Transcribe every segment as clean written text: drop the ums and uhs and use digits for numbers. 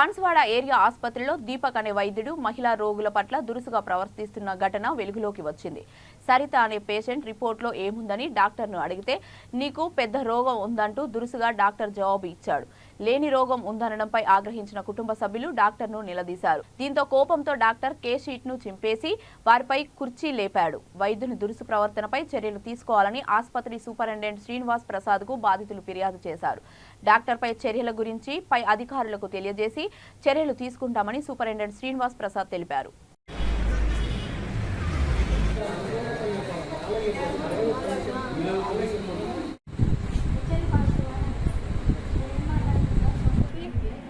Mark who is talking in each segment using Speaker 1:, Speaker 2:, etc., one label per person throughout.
Speaker 1: Banswada area ఆసుపత్రిలో దీపక్ అనే వైద్యుడు మహిళా రోగుల పట్ల దురుసుగా ప్రవర్తిస్తున్న ఘటన వెలుగులోకి వచ్చింది. సరిత అనే పేషెంట్ రిపోర్ట్లో ఏముందని డాక్టర్ను అడిగితే నీకు పెద్ద రోగం ఉందంటూ దురుసుగా డాక్టర్ జవాబు ఇచ్చాడు. లేని రోగం ఉందనడంపై ఆగ్రహించిన కుటుంబ సభ్యులు డాక్టర్ను నిలదీశారు. దీంతో కోపంతో డాక్టర్ కేస్ షీట్ను చింపేసి వారిపై కుర్చీ లేపాడు. వైద్యుని దురుసు ప్రవర్తనపై చర్యలు తీసుకోవాలని ఆసుపత్రి సూపరింటెండెంట్ శ్రీనివాస్ ప్రసాద్కు బాధితులు ఫిర్యాదు చేశారు. డాక్టర్పై చర్యల గురించి పై అధికారులకు తెలియజేసి చర్యలు తీసుకుంటామని సూపరింటెండెంట్ శ్రీనివాస్ ప్రసాద్ తెలిపారు.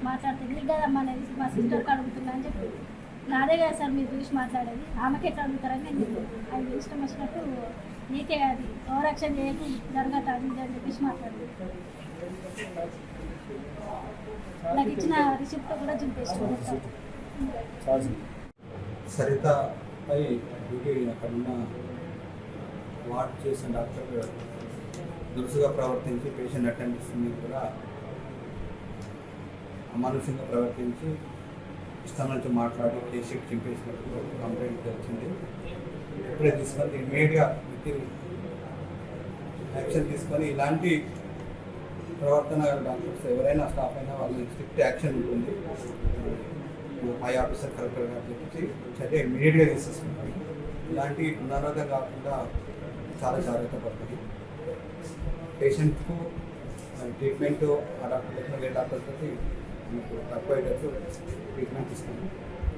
Speaker 2: మాట్లాడుతుంది కదమ్మా అనేది మా సిస్టర్కి అడుగుతున్నా అని చెప్పి నాదే కదా సార్ మీరు చూసి మాట్లాడేది ఆమెకి ఎట్లా అడుగుతారని నేను చెప్పాను. అది ఇష్టం వచ్చినట్టు నీకే అది ఓవరాక్షన్ చేయకు జరగట అది అని చెప్పేసి మాట్లాడింది. నాకు ఇచ్చిన రిసిప్ట్ కూడా చూపిస్తాను.
Speaker 3: సరితపై డ్యూటీ అక్కడున్న వార్డ్ చేసిన డాక్టర్ దురుసుగా ప్రవర్తించి పేషెంట్ అటెండెన్స్ మీద కూడా అమానుషంగా ప్రవర్తించి ఇష్టం నుంచి మాట్లాడి కేస్ షీట్ చింపేసినట్టు కంప్లైంట్ వచ్చింది. ఇప్పుడే తీసుకొని ఇమీడియట్గా యాక్షన్ తీసుకొని ఇలాంటి ప్రవర్తన డాక్టర్స్ ఎవరైనా స్టాఫ్ అయినా వాళ్ళని స్ట్రిక్ట్ యాక్షన్ ఉంటుంది. హై ఆఫీసర్ కలెక్టర్ గారు చెప్పి చర్య ఇమీడియట్గా తీసేసుకుంటారు. ఇలాంటి పునరావృతం కాకుండా చాలా జాగ్రత్త పడుతుంది. పేషెంట్కు ట్రీట్మెంట్ ఆ డాక్టర్ ఏ డాక్టర్తో మనకు తక్కువయ్యేటట్టు ట్రీట్మెంట్ ఇస్తాము.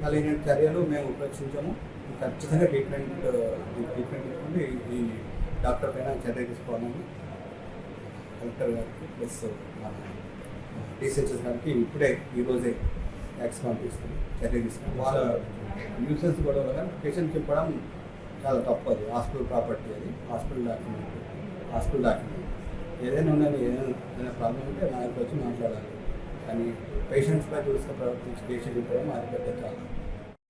Speaker 3: మళ్ళీ ఇలాంటి చర్యలు మేము ఉపేక్షించాము. ఖచ్చితంగా ట్రీట్మెంట్ తీసుకుంటే ఈ డాక్టర్ పైన చర్య తీసుకోవాలని కలెక్టర్ గారికి ప్లస్ మన టీసీహెచ్ఎస్ గారికి ఇప్పుడే ఈరోజే యాక్స్ పంపిస్తుంది, చర్య తీసుకుని వాళ్ళ న్యూసెన్స్ గొడవ కానీ పేషెంట్ చెప్పడం చాలా తప్పు. అది హాస్పిటల్ ప్రాపర్టీ, అది హాస్పిటల్ డాక్యుమెంట్ ఏదైనా ఉన్నది, ఏదైనా ప్రాబ్లం ఉంటే నా దగ్గరికి వచ్చి మాట్లాడాలి. కానీ పేషెంట్స్పై చూస్తే ప్రవర్తించి కేసు చెప్పడం అది పెద్ద చాలా